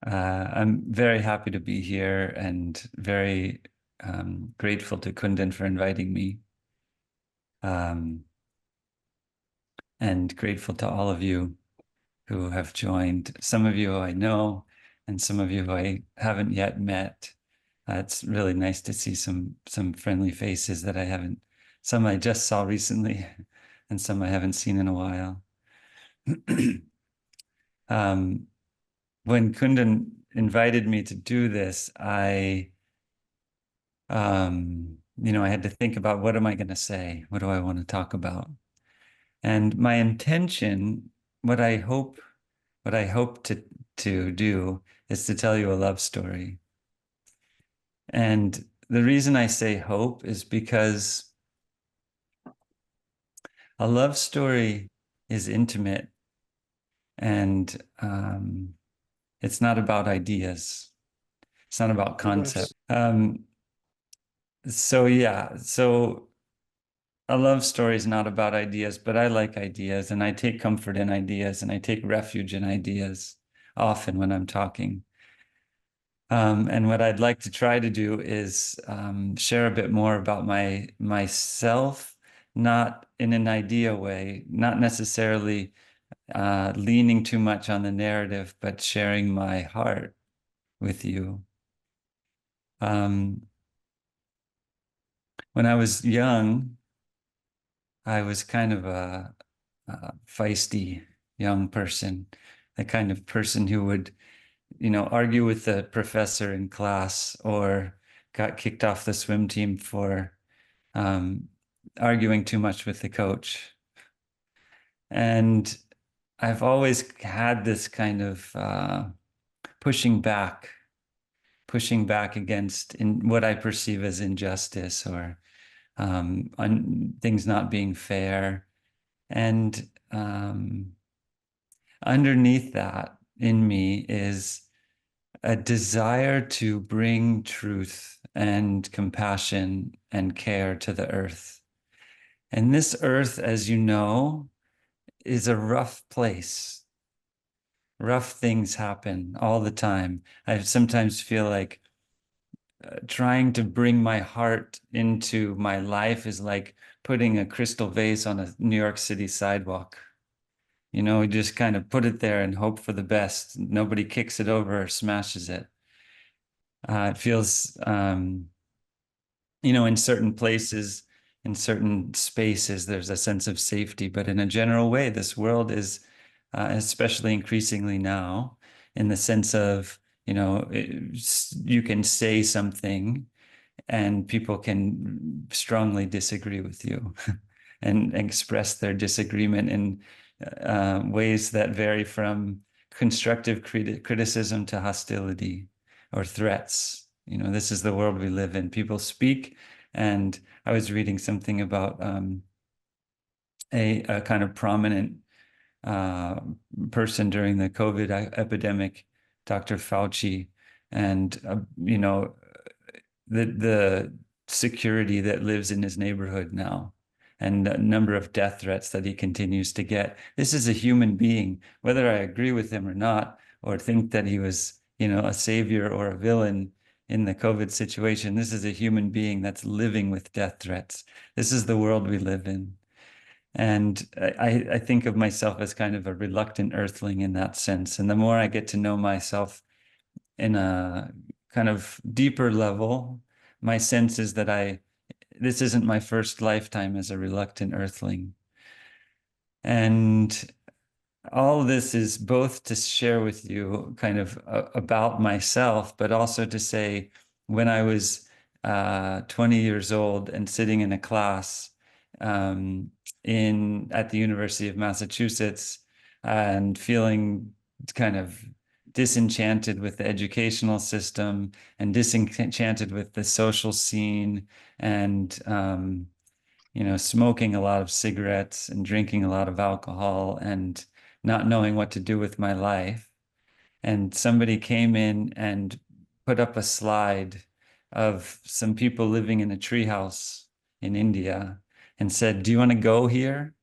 I'm very happy to be here and very grateful to Kundan for inviting me, um, and grateful to all of you who have joined. Some of you I know, and some of you I haven't yet met. It's really nice to see some friendly faces that I haven't. Some I just saw recently, and some I haven't seen in a while. um, when Kundan invited me to do this, I had to think about what am I going to say? What do I want to talk about? And my intention, what I hope, what I hope to do is to tell you a love story. And the reason I say hope is because a love story is intimate and it's not about ideas. It's not about concept. So a love story is not about ideas, but I like ideas and I take comfort in ideas and I take refuge in ideas often when I'm talking. And what I'd like to try to do is share a bit more about myself, not in an idea way, not necessarily leaning too much on the narrative, but sharing my heart with you. When I was young, I was kind of a feisty young person, the kind of person who would, argue with the professor in class or got kicked off the swim team for arguing too much with the coach. And I've always had this kind of pushing back against what I perceive as injustice or on things not being fair. And underneath that in me is a desire to bring truth and compassion and care to the earth. And this earth, as you know, is a rough place. Rough things happen all the time. I sometimes feel like trying to bring my heart into my life is like putting a crystal vase on a New York City sidewalk. You just kind of put it there and hope for the best. Nobody kicks it over or smashes it. It feels, in certain places, in certain spaces, there's a sense of safety. But in a general way, this world is, especially increasingly now, in the sense of, you can say something and people can strongly disagree with you and express their disagreement in ways that vary from constructive criticism to hostility or threats. This is the world we live in. People speak, and I was reading something about a kind of prominent person during the COVID epidemic, Dr. Fauci, and the security that lives in his neighborhood now and the number of death threats that he continues to get. This is a human being, whether I agree with him or not, or think that he was, a savior or a villain in the COVID situation. This is a human being that's living with death threats. This is the world we live in. And I think of myself as kind of a reluctant earthling in that sense. And the more I get to know myself in a kind of deeper level, my sense is that this isn't my first lifetime as a reluctant earthling. And all of this is both to share with you kind of about myself, but also to say when I was 20 years old and sitting in a class at the University of Massachusetts and feeling kind of disenchanted with the educational system and disenchanted with the social scene and smoking a lot of cigarettes and drinking a lot of alcohol and not knowing what to do with my life. And somebody came in and put up a slide of some people living in a treehouse in India and said, "Do you want to go here?"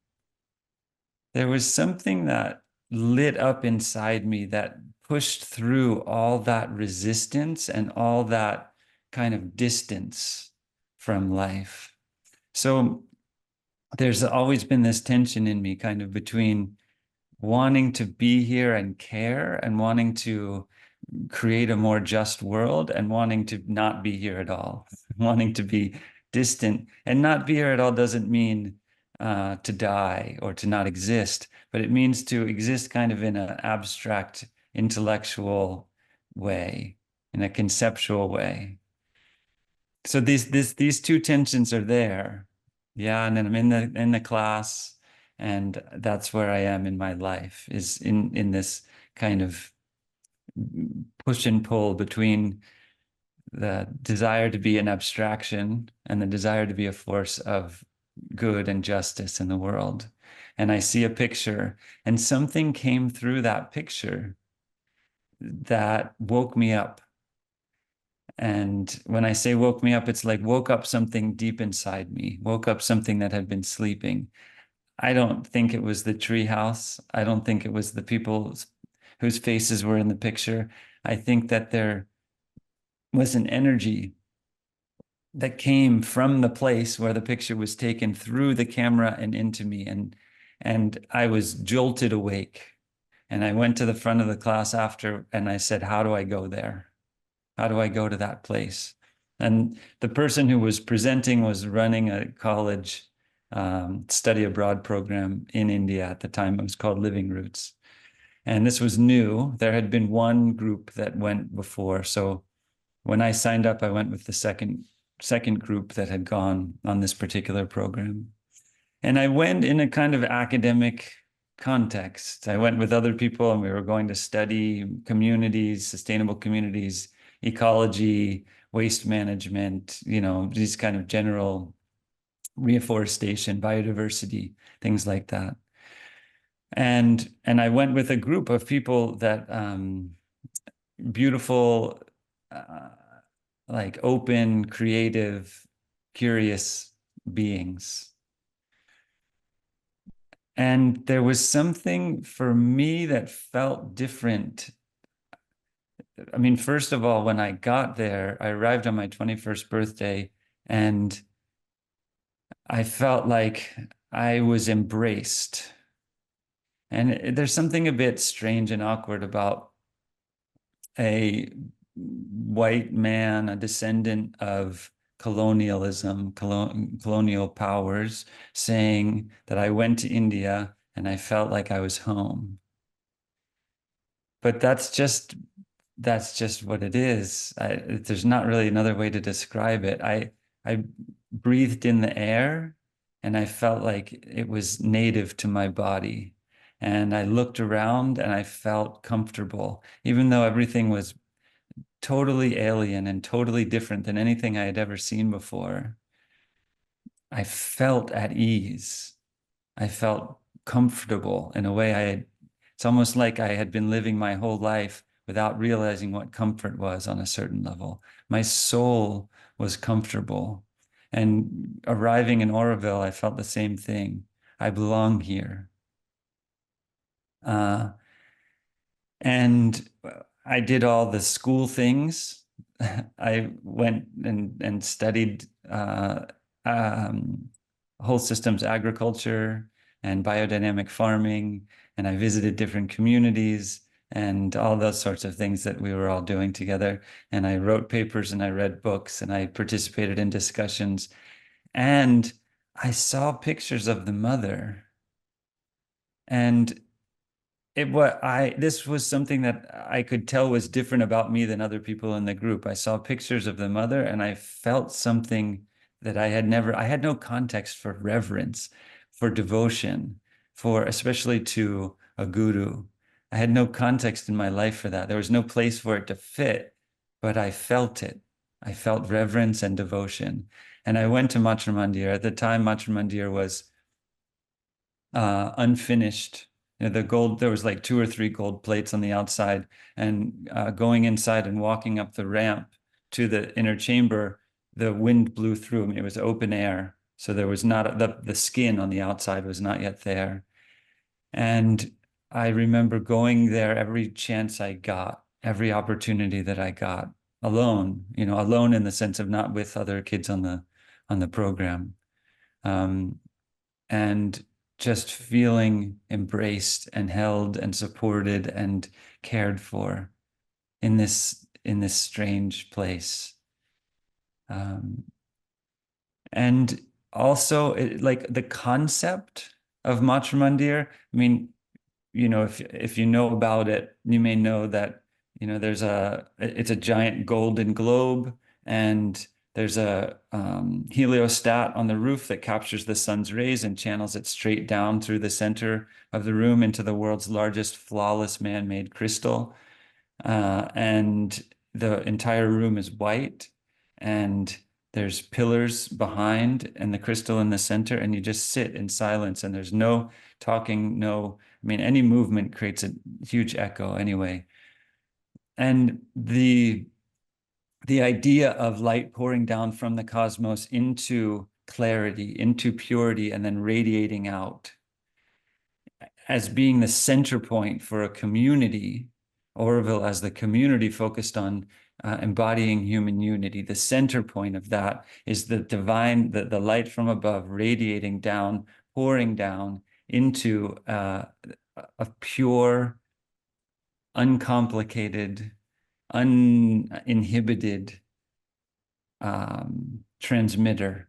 There was something that lit up inside me that pushed through all that resistance and all that kind of distance from life. So there's always been this tension in me kind of between wanting to be here and care and wanting to create a more just world and wanting to not be here at all, wanting to be distant. And not be here at all doesn't mean to die or to not exist, but it means to exist kind of in an abstract, intellectual way, in a conceptual way. So these two tensions are there. Yeah, and then I'm in the class, and that's where I am in my life, is in this kind of push and pull between the desire to be an abstraction and the desire to be a force of good and justice in the world. And I see a picture, and something came through that picture that woke me up. And when I say woke me up, it's like woke up something deep inside me, woke up something that had been sleeping. I don't think it was the tree house. I don't think it was the people whose faces were in the picture. I think that there was an energy that came from the place where the picture was taken through the camera and into me. And I was jolted awake. And I went to the front of the class after and I said, how do I go there? How do I go to that place? And the person who was presenting was running a college study abroad program in India at the time. It was called Living Roots. And this was new. There had been one group that went before. So when I signed up, I went with the second group that had gone on this particular program. And I went in a kind of academic context. I went with other people and we were going to study communities, sustainable communities, ecology, waste management, these kind of general reforestation, biodiversity, things like that. And I went with a group of people that beautiful, like open, creative, curious beings. And there was something for me that felt different. I mean, first of all, when I got there, I arrived on my 21st birthday and I felt like I was embraced. And there's something a bit strange and awkward about a white man, a descendant of colonialism, colonial powers, saying that I went to India and I felt like I was home. But that's just what it is. There's not really another way to describe it. I breathed in the air and I felt like it was native to my body. And I looked around and I felt comfortable, even though everything was totally alien and totally different than anything I had ever seen before. I felt at ease. I felt comfortable in a way it's almost like I had been living my whole life without realizing what comfort was on a certain level. My soul was comfortable. And arriving in Auroville, I felt the same thing. I belong here. And I did all the school things. I went and studied whole systems agriculture and biodynamic farming, and I visited different communities and all those sorts of things that we were all doing together. And I wrote papers and I read books and I participated in discussions. And I saw pictures of the mother. And this was something that I could tell was different about me than other people in the group. I saw pictures of the mother and I felt something that I had no context for reverence, for devotion, for especially to a guru. I had no context in my life for that. There was no place for it to fit, but I felt it. I felt reverence and devotion. And I went to Matra Mandir. At the time, Matra Mandir was unfinished. There was like 2 or 3 gold plates on the outside, and going inside and walking up the ramp to the inner chamber, the wind blew through. I mean, it was open air, so there was not the skin on the outside was not yet there. And I remember going there every chance I got, every opportunity that I got, alone, alone in the sense of not with other kids on the program. Um, and just feeling embraced and held and supported and cared for in this strange place. Um, and also like the concept of Matra Mandir, I mean, if you know about it, you may know that, it's a giant golden globe, and there's a heliostat on the roof that captures the sun's rays and channels it straight down through the center of the room into the world's largest flawless man-made crystal. And the entire room is white, and there's pillars behind and the crystal in the center, and you just sit in silence, and there's no talking, I mean, any movement creates a huge echo anyway. And the idea of light pouring down from the cosmos into clarity, into purity, and then radiating out as being the center point for a community, Auroville as the community focused on embodying human unity. The center point of that is the divine, the light from above radiating down, pouring down into a pure, uncomplicated, uninhibited transmitter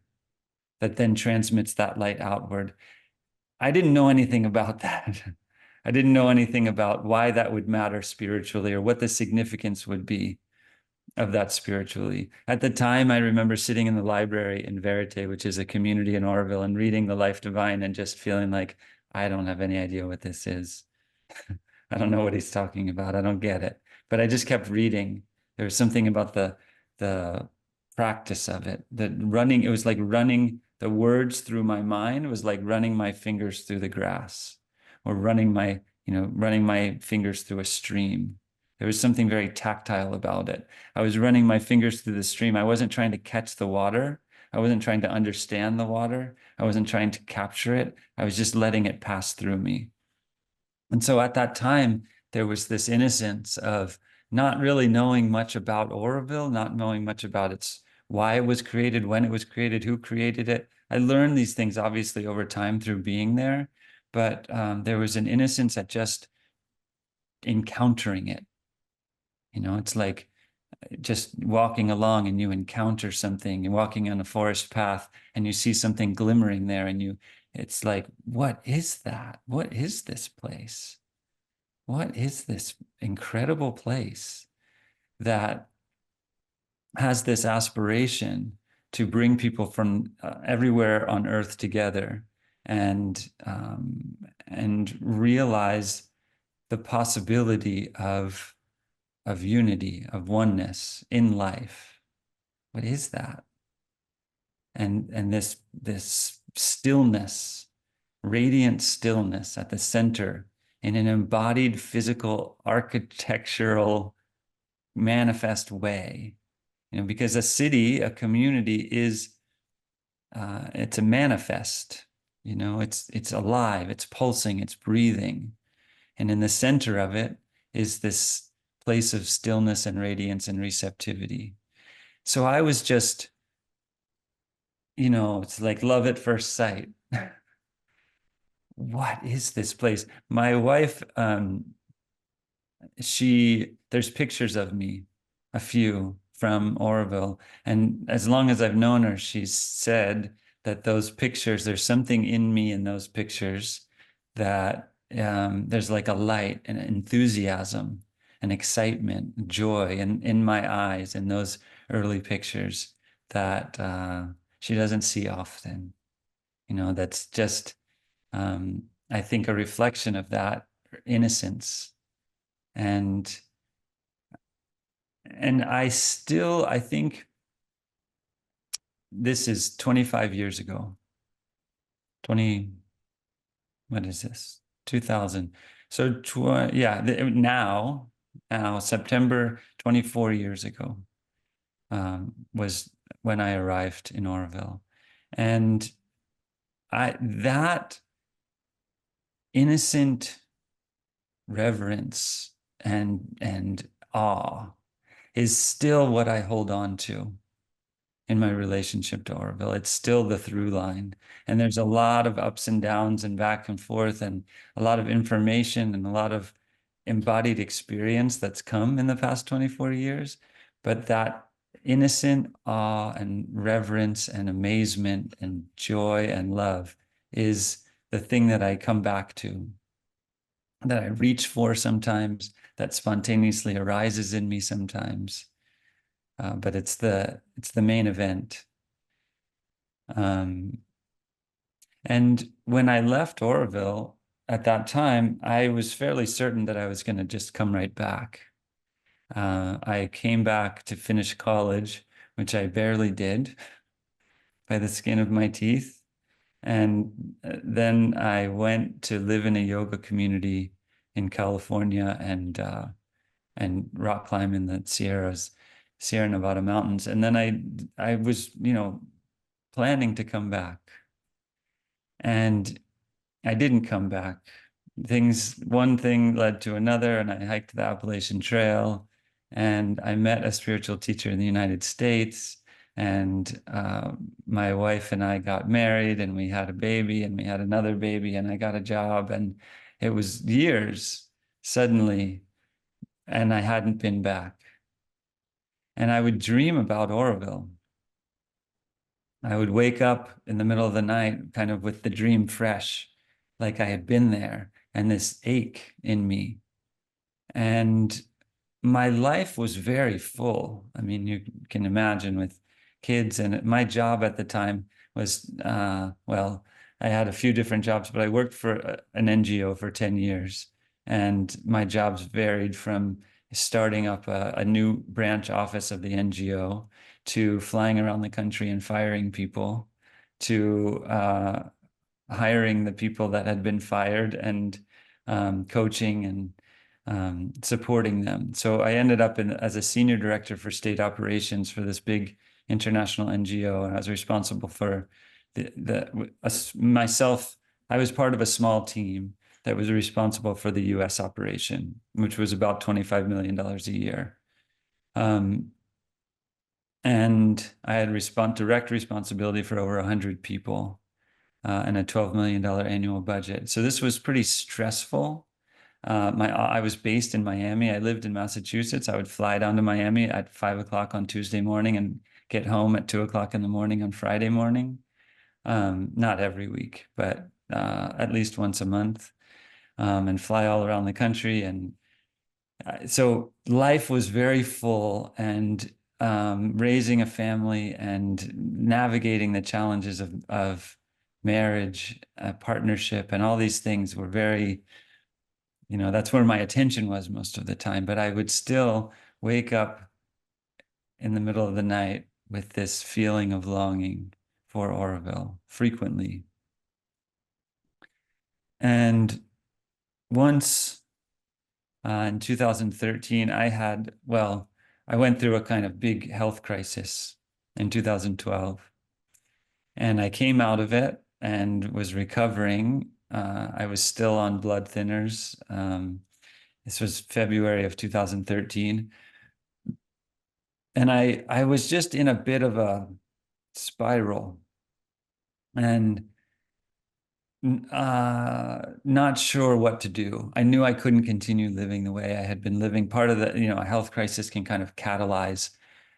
that then transmits that light outward. I didn't know anything about that. I didn't know anything about why that would matter spiritually or what the significance would be of that spiritually. At the time, I remember sitting in the library in Verite, which is a community in Auroville, and reading The Life Divine and just feeling like, I don't have any idea what this is. I don't know what he's talking about. I don't get it. But I just kept reading. There was something about the practice of it, that running, it was like running the words through my mind. It was like running my fingers through the grass, or running my fingers through a stream. There was something very tactile about it. I was running my fingers through the stream. I wasn't trying to catch the water. I wasn't trying to understand the water. I wasn't trying to capture it. I was just letting it pass through me. And so at that time, there was this innocence of not really knowing much about Auroville, not knowing much about why it was created, when it was created, who created it. I learned these things obviously over time through being there, but there was an innocence at just encountering it. It's like just walking along and you encounter something. You're walking on a forest path and you see something glimmering there, and it's like, what is that? What is this place? What is this incredible place that has this aspiration to bring people from everywhere on earth together, and realize the possibility of unity, of oneness in life? What is that? And this stillness, radiant stillness at the center, in an embodied physical architectural manifest way. Because a city, a community it's a manifest. It's alive, it's pulsing, it's breathing. And in the center of it is this place of stillness and radiance and receptivity. So I was just, it's like love at first sight. What is this place? My wife, there's pictures of me, a few from Auroville. And as long as I've known her, she's said that those pictures, there's something in me in those pictures that there's like a light and enthusiasm and excitement, joy in my eyes in those early pictures that she doesn't see often. That's just, I think, a reflection of that innocence. And I think this is 25 years ago. 20, what is this? 2000. So yeah, now September 24 years ago was when I arrived in Auroville. And that innocent reverence and awe is still what I hold on to in my relationship to Auroville. It's still the through line. And there's a lot of ups and downs and back and forth and a lot of information and a lot of embodied experience that's come in the past 24 years. But that innocent awe and reverence and amazement and joy and love is the thing that I come back to, that I reach for sometimes, that spontaneously arises in me sometimes. But it's the main event. Um, and when I left Auroville at that time, I was fairly certain that I was going to just come right back. I came back to finish college, which I barely did by the skin of my teeth. And then I went to live in a yoga community in California and rock climb in the Sierra Nevada mountains. And then I was, planning to come back. And I didn't come back. One thing led to another, and I hiked the Appalachian Trail, and I met a spiritual teacher in the United States, and my wife and I got married, and we had a baby, and we had another baby, and I got a job, and it was years suddenly, and I hadn't been back. And I would dream about Auroville. I would wake up in the middle of the night, kind of with the dream fresh, like I had been there, and this ache in me. And my life was very full. I mean, you can imagine with kids, and my job at the time was, well, I had a few different jobs, but I worked for an NGO for 10 years. And my jobs varied from starting up a new branch office of the NGO to flying around the country and firing people to hiring the people that had been fired and coaching and supporting them. So I ended up as a senior director for state operations for this big international NGO, and I was responsible for myself. I was part of a small team that was responsible for the U.S. operation, which was about $25 million a year. And I had direct responsibility for over 100 people and a $12 million annual budget. So this was pretty stressful. I was based in Miami. I lived in Massachusetts. I would fly down to Miami at 5 o'clock on Tuesday morning and get home at 2 o'clock in the morning on Friday morning. Not every week, but at least once a month, and fly all around the country. And so life was very full, and raising a family and navigating the challenges of marriage, partnership, and all these things were very, that's where my attention was most of the time. But I would still wake up in the middle of the night with this feeling of longing for Auroville frequently. And once in 2013, I went through a kind of big health crisis in 2012. And I came out of it and was recovering. I was still on blood thinners. This was February of 2013. And I was just in a bit of a spiral and not sure what to do. I knew I couldn't continue living the way I had been living. Part of a health crisis can kind of catalyze,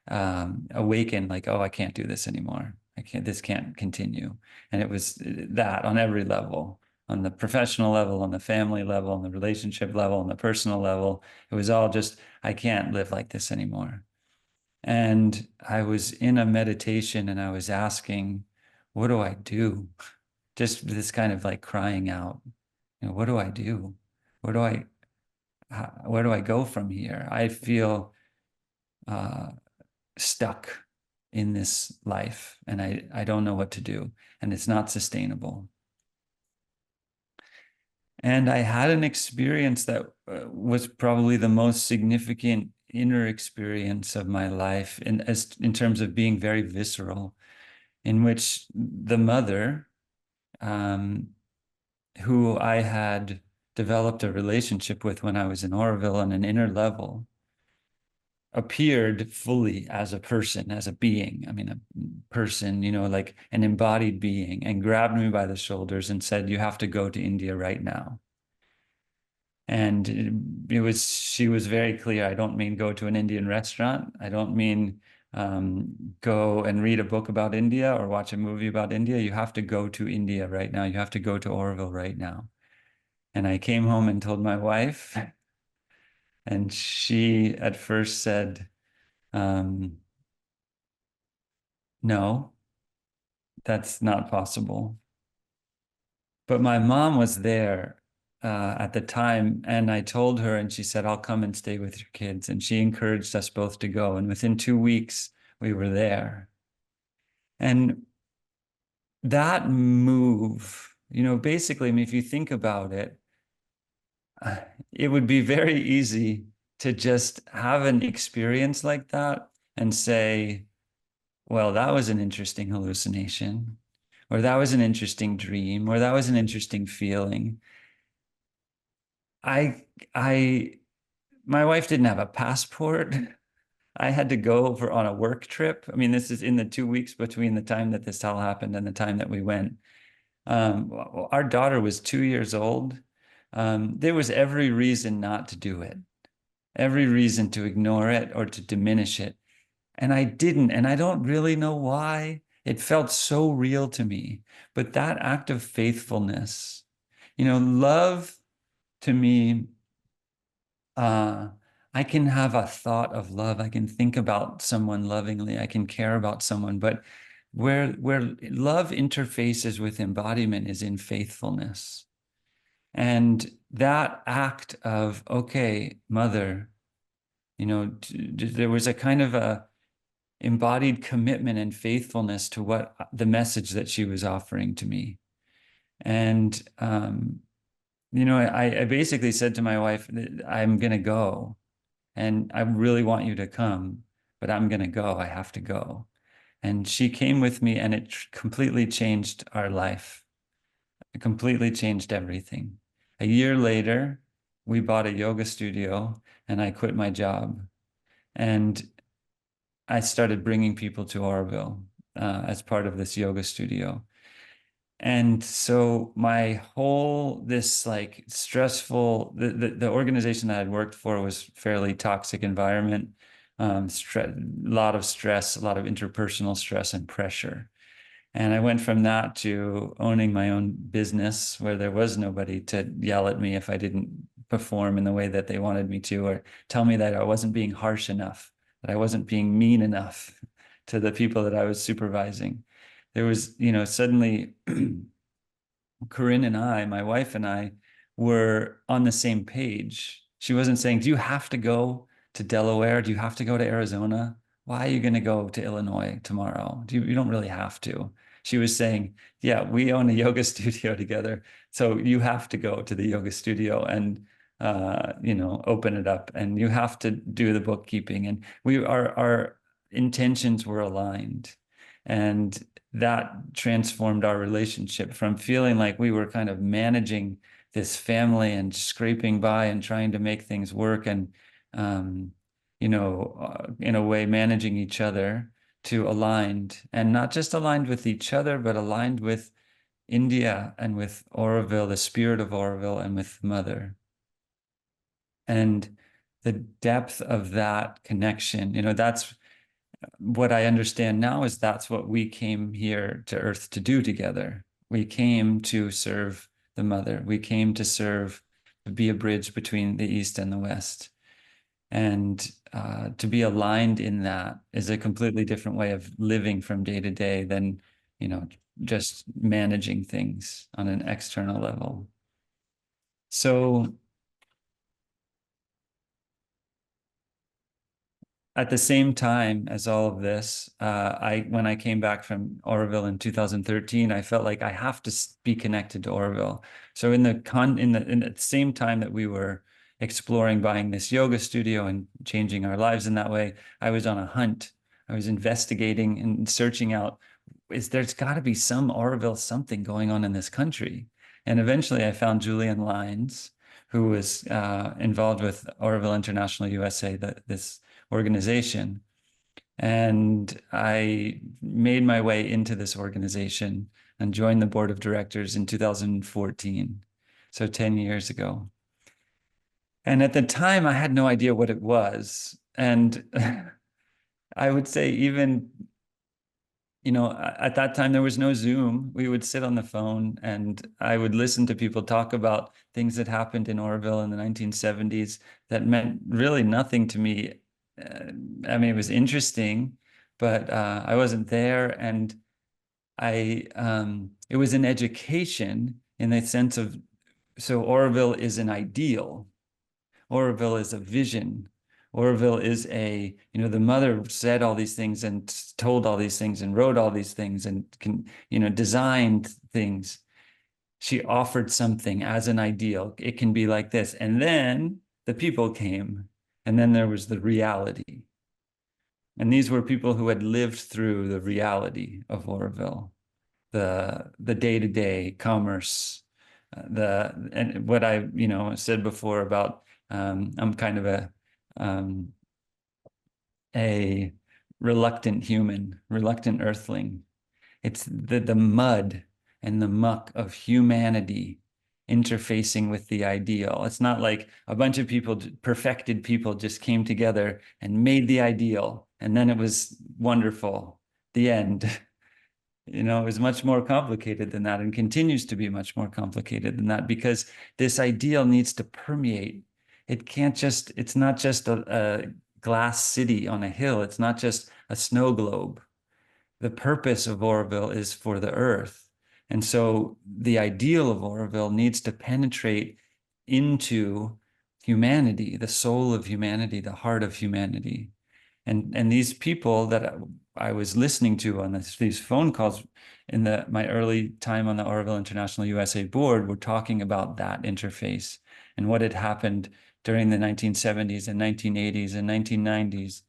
awaken, like, oh, I can't do this anymore. This can't continue. And it was that on every level, on the professional level, on the family level, on the relationship level, on the personal level. It was all just, I can't live like this anymore. And I was in a meditation and I was asking, what do I do? Just this kind of like crying out, what do I do? Where do I go from here? I feel stuck in this life, and I don't know what to do, and it's not sustainable. And I had an experience that was probably the most significant inner experience of my life in terms of being very visceral, in which the mother, who I had developed a relationship with when I was in Auroville on an inner level appeared fully as a person, as a being. I mean, a person, like an embodied being, and grabbed me by the shoulders and said, "You have to go to India right now." And she was very clear. I don't mean go to an Indian restaurant. I don't mean go and read a book about India or watch a movie about India. You have to go to India right now. You have to go to Auroville right now. And I came home and told my wife, and she at first said, um, no, that's not possible. But my mom was there at the time, and I told her, and she said, "I'll come and stay with your kids." And she encouraged us both to go. And within 2 weeks, we were there. And that move, basically, I mean, if you think about it, it would be very easy to just have an experience like that and say, well, that was an interesting hallucination, or that was an interesting dream, or that was an interesting feeling. I, I, my wife didn't have a passport. I had to go over on a work trip. I mean, this is in the 2 weeks between the time that this all happened and the time that we went. Our daughter was 2 years old. There was every reason not to do it, every reason to ignore it or to diminish it. And I didn't. And I don't really know why. It felt so real to me. But that act of faithfulness, love to me, uh, I can have a thought of love. I can think about someone lovingly. I can care about someone. But where love interfaces with embodiment is in faithfulness. And that act of, okay, mother, there was a kind of a embodied commitment and faithfulness to what the message that she was offering to me. And, I basically said to my wife, I'm going to go and I really want you to come, but I'm going to go. I have to go. And she came with me, and it completely changed our life. It completely changed everything. A year later, we bought a yoga studio and I quit my job. And I started bringing people to Auroville as part of this yoga studio. And so my whole, this like stressful, the organization that I'd worked for was fairly toxic environment, a lot of stress, a lot of interpersonal stress and pressure. And I went from that to owning my own business where there was nobody to yell at me if I didn't perform in the way that they wanted me to, or tell me that I wasn't being harsh enough, that I wasn't being mean enough to the people that I was supervising. There was, suddenly Corinne and I, my wife and I, were on the same page. She wasn't saying, "Do you have to go to Delaware? Do you have to go to Arizona? Why are you going to go to Illinois tomorrow? You don't really have to." She was saying, "Yeah, we own a yoga studio together. So you have to go to the yoga studio and open it up, and you have to do the bookkeeping." And our intentions were aligned. And that transformed our relationship from feeling like we were kind of managing this family and scraping by and trying to make things work and, in a way, managing each other to aligned, and not just aligned with each other, but aligned with India and with Auroville, the spirit of Auroville, and with Mother. And the depth of that connection, that's what I understand now is that's what we came here to Earth to do together. We came to serve the Mother. We came to serve, to be a bridge between the East and the West. And to be aligned in that is a completely different way of living from day to day than, just managing things on an external level. So at the same time as all of this, when I came back from Auroville in 2013, I felt like I have to be connected to Auroville. So in the same time that we were exploring buying this yoga studio and changing our lives in that way, I was on a hunt. I was investigating and searching out, there's got to be some Auroville something going on in this country. And eventually I found Julian Lyons, who was involved with Auroville International USA, this organization. And I made my way into this organization and joined the board of directors in 2014, so 10 years ago. And at the time, I had no idea what it was. And I would say, even, at that time, there was no Zoom. We would sit on the phone and I would listen to people talk about things that happened in Auroville in the 1970s that meant really nothing to me. I mean, it was interesting, but I wasn't there. And it was an education in the sense of, so Auroville is an ideal. Auroville is a vision. Auroville is the mother said all these things and told all these things and wrote all these things and designed things. She offered something as an ideal. It can be like this. And then the people came, and then there was the reality. And these were people who had lived through the reality of Auroville, the day-to-day commerce, and what I said before about I'm kind of a reluctant human, reluctant earthling. It's the mud and the muck of humanity interfacing with the ideal. It's not like a bunch of people, perfected people, just came together and made the ideal, and then it was wonderful. The end. It was much more complicated than that, and continues to be much more complicated than that, because this ideal needs to permeate. It's not just a glass city on a hill. It's not just a snow globe. The purpose of Auroville is for the earth. And so the ideal of Auroville needs to penetrate into humanity, the soul of humanity, the heart of humanity. And these people that I was listening to on these phone calls in my early time on the Auroville International USA board were talking about that interface and what had happened during the 1970s and 1980s and 1990s.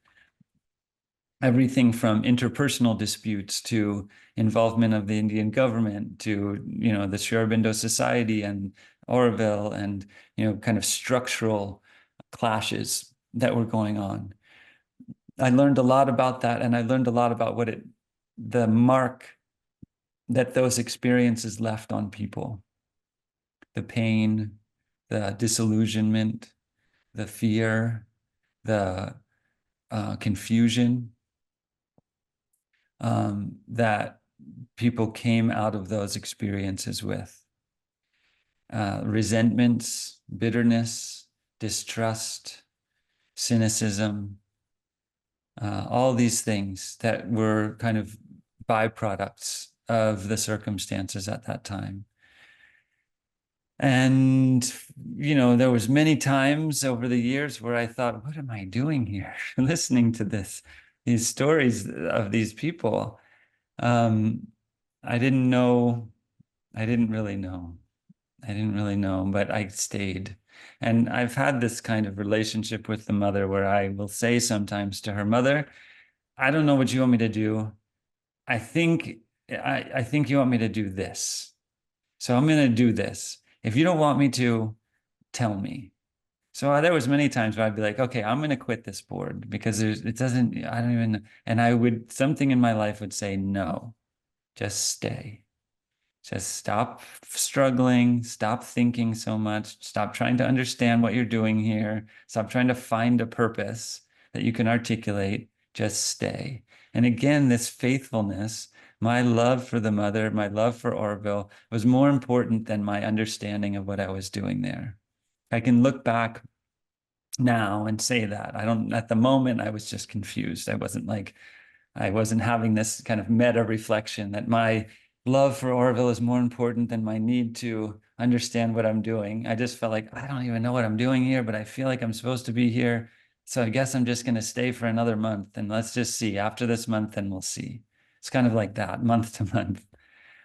Everything from interpersonal disputes to involvement of the Indian government to, the Sri Aurobindo Society and Auroville, and, kind of structural clashes that were going on. I learned a lot about that, and I learned a lot about the mark that those experiences left on people. The pain, the disillusionment, the fear, the confusion that people came out of those experiences with. Resentments, bitterness, distrust, cynicism, all these things that were kind of byproducts of the circumstances at that time. And, there was many times over the years where I thought, what am I doing here? Listening to these stories of these people. I didn't know. I didn't really know. I didn't really know, but I stayed. And I've had this kind of relationship with the mother where I will say sometimes to her, Mother, I don't know what you want me to do. I think you want me to do this. So I'm going to do this. If you don't want me to, tell me. So there was many times where I'd be like, okay, I'm going to quit this board because I don't even, and something in my life would say, no, just stay. Just stop struggling, stop thinking so much, stop trying to understand what you're doing here, stop trying to find a purpose that you can articulate, just stay. And again, this faithfulness, my love for the mother, my love for Auroville was more important than my understanding of what I was doing there. I can look back now and say that. At the moment, I was just confused. I wasn't having this kind of meta reflection that my love for Auroville is more important than my need to understand what I'm doing. I just felt like, I don't even know what I'm doing here, but I feel like I'm supposed to be here. So I guess I'm just going to stay for another month, and let's just see. After this month, then we'll see. It's kind of like that, month to month.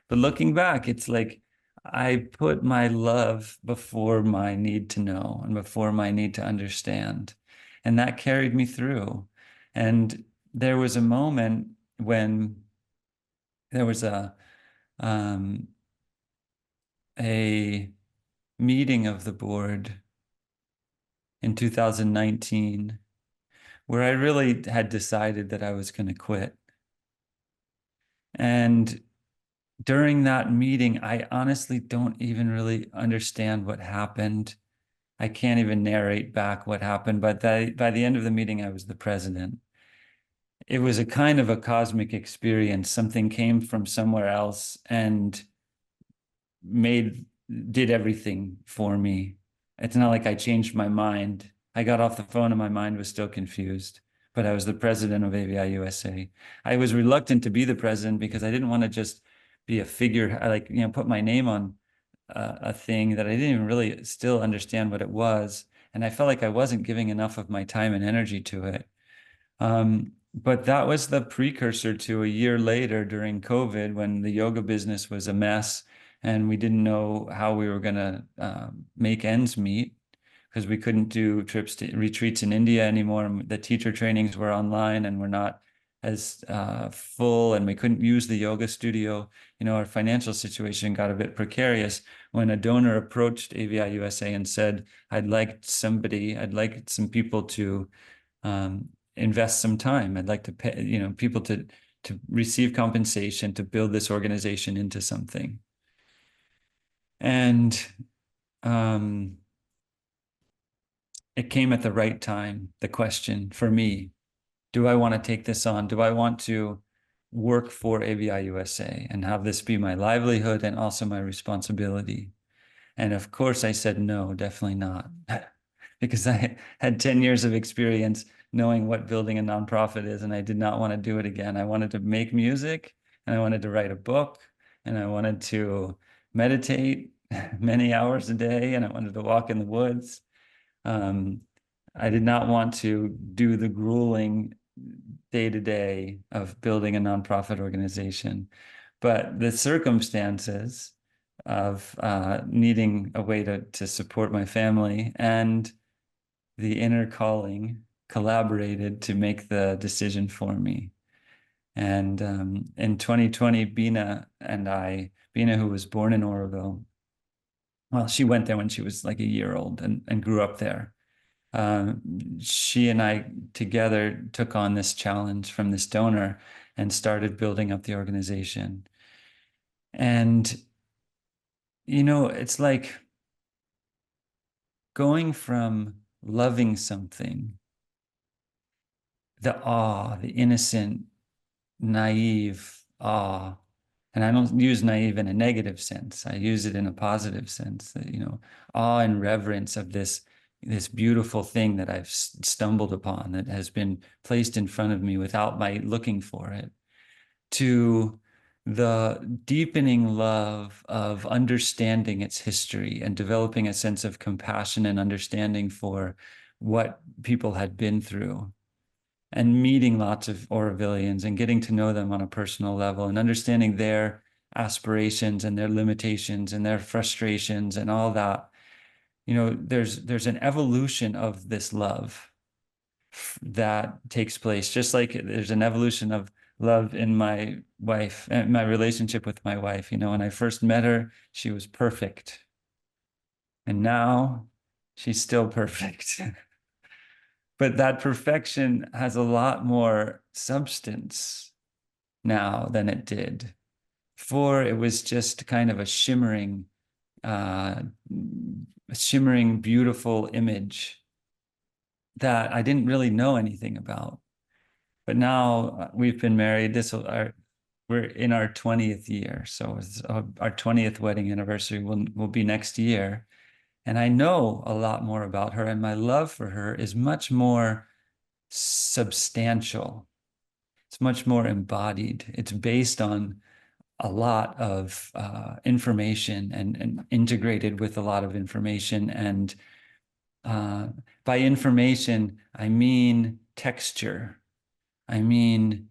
But looking back, it's like I put my love before my need to know and before my need to understand. And that carried me through. And there was a moment when there was a meeting of the board in 2019, where I really had decided that I was going to quit. And during that meeting, I honestly don't even really understand what happened. I can't even narrate back what happened, but by the end of the meeting, I was the president. It was a kind of a cosmic experience. Something came from somewhere else and made did everything for me. It's not like I changed my mind. I got off the phone and my mind was still confused, but I was the president of AVI USA. I was reluctant to be the president because I didn't want to just be a figure, like, put my name on a thing that I didn't even really still understand what it was. And I felt like I wasn't giving enough of my time and energy to it. But that was the precursor to a year later during COVID when the yoga business was a mess and we didn't know how we were going to make ends meet because we couldn't do trips to retreats in India anymore. The teacher trainings were online and were not as full, and we couldn't use the yoga studio. Our financial situation got a bit precarious when a donor approached AVI USA and said, I'd like some people to invest some time. I'd like to pay, people to receive compensation to build this organization into something. And it came at the right time, the question for me, do I want to take this on? Do I want to work for AVI USA and have this be my livelihood and also my responsibility? And of course, I said no, definitely not, because I had 10 years of experience knowing what building a nonprofit is, and I did not want to do it again. I wanted to make music, and I wanted to write a book, and I wanted to meditate many hours a day, and I wanted to walk in the woods. I did not want to do the grueling day to day of building a nonprofit organization. But the circumstances of needing a way to support my family and the inner calling collaborated to make the decision for me. And in 2020, Bina, who was born in Auroville, well, she went there when she was like a year old and grew up there. She and I together took on this challenge from this donor and started building up the organization. And, it's like going from loving something, the awe, the innocent, naive awe. And I don't use naive in a negative sense. I use it in a positive sense that, awe and reverence of this beautiful thing that I've stumbled upon that has been placed in front of me without my looking for it, to the deepening love of understanding its history and developing a sense of compassion and understanding for what people had been through, and meeting lots of Aurovillians and getting to know them on a personal level and understanding their aspirations and their limitations and their frustrations and all that. There's an evolution of this love that takes place, just like there's an evolution of love in my wife and my relationship with my wife. When I first met her, she was perfect. And now she's still perfect. But that perfection has a lot more substance now than it did. Before, it was just kind of a shimmering, beautiful image that I didn't really know anything about. But now we've been married. We're in our 20th year. So our 20th wedding anniversary will be next year. And I know a lot more about her, and my love for her is much more substantial. It's much more embodied. It's based on a lot of information and integrated with a lot of information. And by information, I mean texture. I mean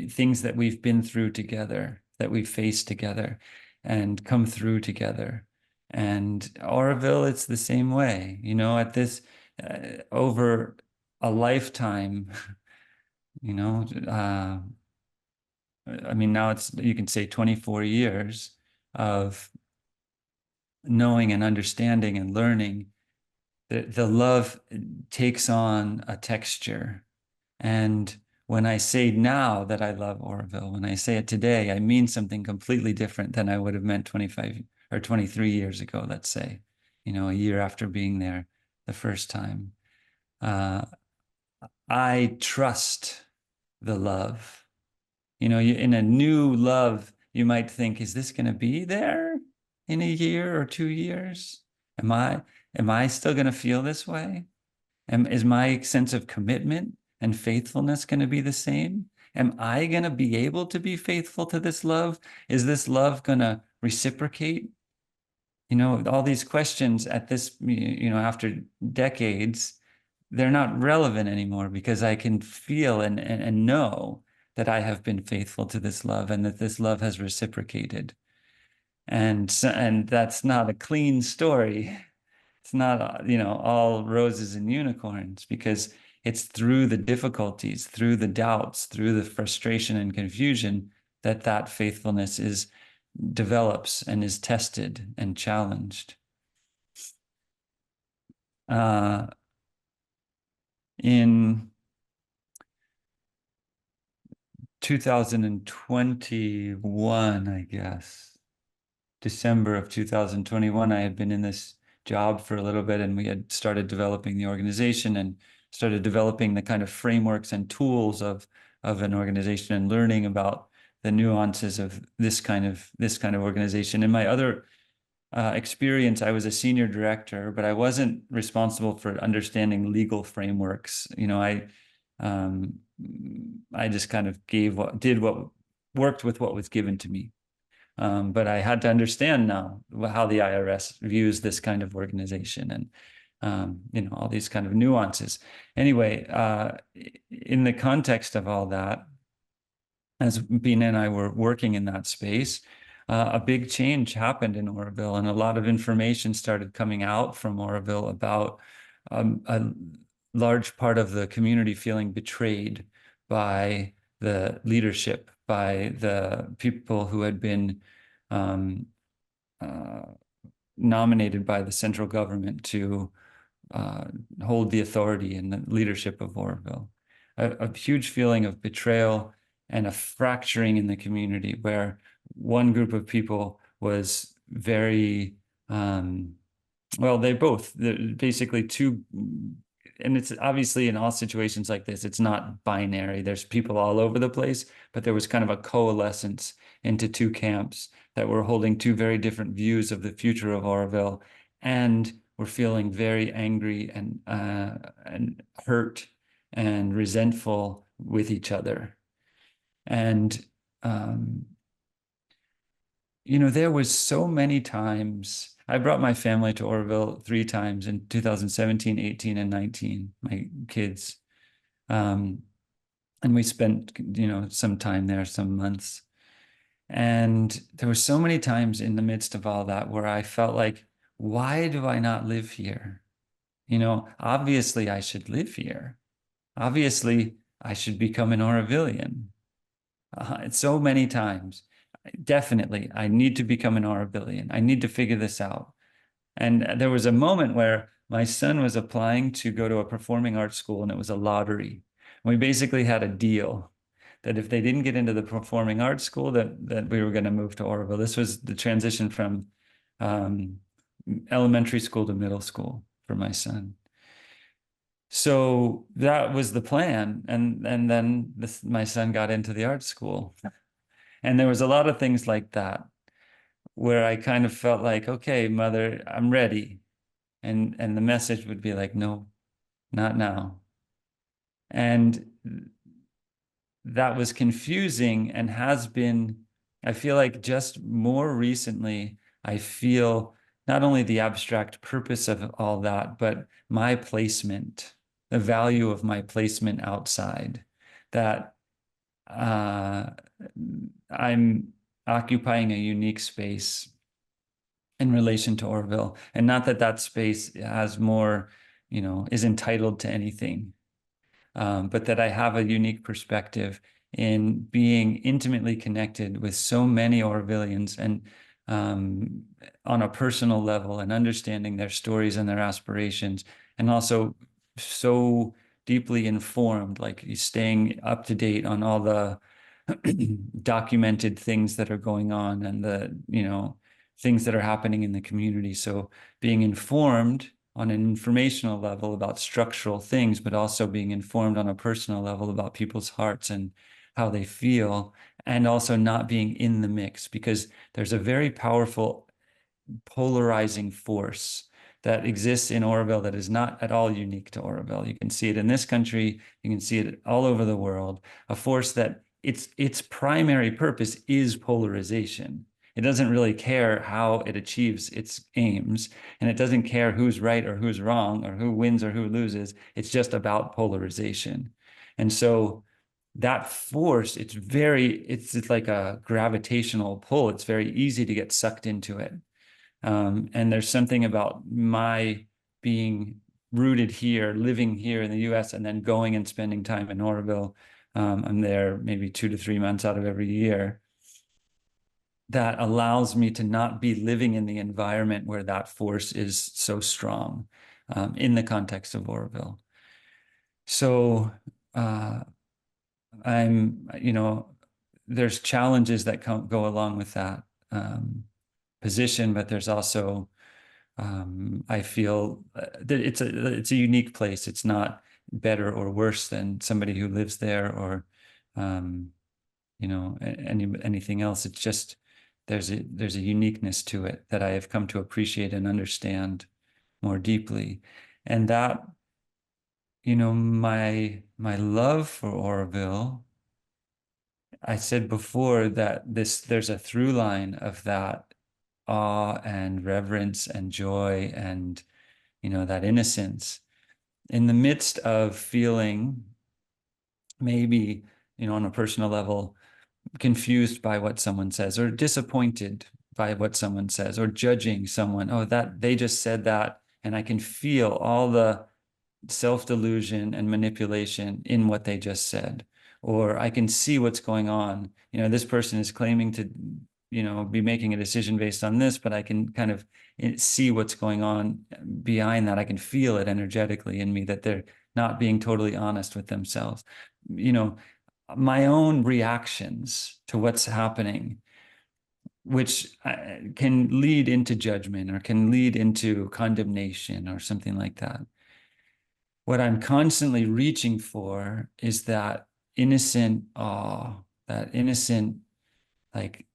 things that we've been through together, that we've faced together and come through together. And Auroville, it's the same way, at this over a lifetime, I mean, now you can say 24 years of knowing and understanding and learning the love takes on a texture. And when I say now that I love Auroville, when I say it today, I mean something completely different than I would have meant 25 or 23 years ago, let's say, a year after being there the first time. Uh, I trust the love. In a new love, you might think, is this going to be there in a year or 2 years? Am I am I still going to feel this way? Is my sense of commitment and faithfulness going to be the same? Am I going to be able to be faithful to this love? Is this love going to reciprocate? All these questions at this, after decades, they're not relevant anymore because I can feel and know that I have been faithful to this love and that this love has reciprocated. And that's not a clean story. It's not, all roses and unicorns because it's through the difficulties, through the doubts, through the frustration and confusion that faithfulness develops and is tested and challenged. In 2021, I guess, December of 2021, I had been in this job for a little bit, and we had started developing the organization and started developing the kind of frameworks and tools of an organization and learning about the nuances of this kind of organization. In my other experience, I was a senior director, but I wasn't responsible for understanding legal frameworks. Um, I just kind of worked with what was given to me. But I had to understand now how the IRS views this kind of organization and all these kind of nuances. Anyway, in the context of all that, as Bina and I were working in that space, a big change happened in Auroville, and a lot of information started coming out from Auroville about a large part of the community feeling betrayed by the leadership, by the people who had been um, uh, nominated by the central government to uh, hold the authority and the leadership of Auroville. A huge feeling of betrayal and a fracturing in the community where one group of people was very well, they're basically two, and it's obviously in all situations like this, it's not binary. There's people all over the place, but there was kind of a coalescence into two camps that were holding two very different views of the future of Auroville, and were feeling very angry and hurt and resentful with each other. And there was so many times. I brought my family to Auroville 3 times in 2017, 18, and 19, my kids. And we spent, some time there, some months. And there were so many times in the midst of all that where I felt like, why do I not live here? Obviously I should live here. Obviously I should become an Aurovillian. So many times. Definitely, I need to become an Aurovillian. I need to figure this out. And there was a moment where my son was applying to go to a performing arts school, and it was a lottery. We basically had a deal that if they didn't get into the performing arts school, that we were going to move to Auroville. This was the transition from elementary school to middle school for my son. So that was the plan. And then my son got into the art school. And there was a lot of things like that where I kind of felt like, okay, mother, I'm ready. And the message would be like, no, not now. And that was confusing and has been, I feel like just more recently, I feel not only the abstract purpose of all that, but my placement, the value of my placement outside, that I'm occupying a unique space in relation to Auroville, and not that space has more, is entitled to anything, but that I have a unique perspective in being intimately connected with so many Aurovillians, and um, on a personal level and understanding their stories and their aspirations, and also so deeply informed, like staying up to date on all the documented things that are going on and the, things that are happening in the community. So being informed on an informational level about structural things, but also being informed on a personal level about people's hearts and how they feel, and also not being in the mix, because there's a very powerful polarizing force that exists in Auroville that is not at all unique to Auroville. You can see it in this country, you can see it all over the world, a force that its primary purpose is polarization. It doesn't really care how it achieves its aims, and it doesn't care who's right or who's wrong or who wins or who loses. It's just about polarization. And so that force, it's like a gravitational pull. It's very easy to get sucked into it. And there's something about my being rooted here, living here in the US, and then going and spending time in Auroville. I'm there maybe 2 to 3 months out of every year. That allows me to not be living in the environment where that force is so strong, in the context of Auroville. So there's challenges that go along with that position, but there's also I feel that it's a unique place. It's not better or worse than somebody who lives there, or anything else. It's just there's a uniqueness to it that I have come to appreciate and understand more deeply. And that, my love for Auroville, I said before that there's a through line of that awe and reverence and joy and, that innocence in the midst of feeling maybe, on a personal level, confused by what someone says, or disappointed by what someone says, or judging someone. Oh, that they just said that. And I can feel all the self-delusion and manipulation in what they just said. Or I can see what's going on. This person is claiming to, be making a decision based on this, but I can kind of see what's going on behind that. I can feel it energetically in me that they're not being totally honest with themselves. My own reactions to what's happening, which can lead into judgment or can lead into condemnation or something like that. What I'm constantly reaching for is that innocent awe, that innocent, like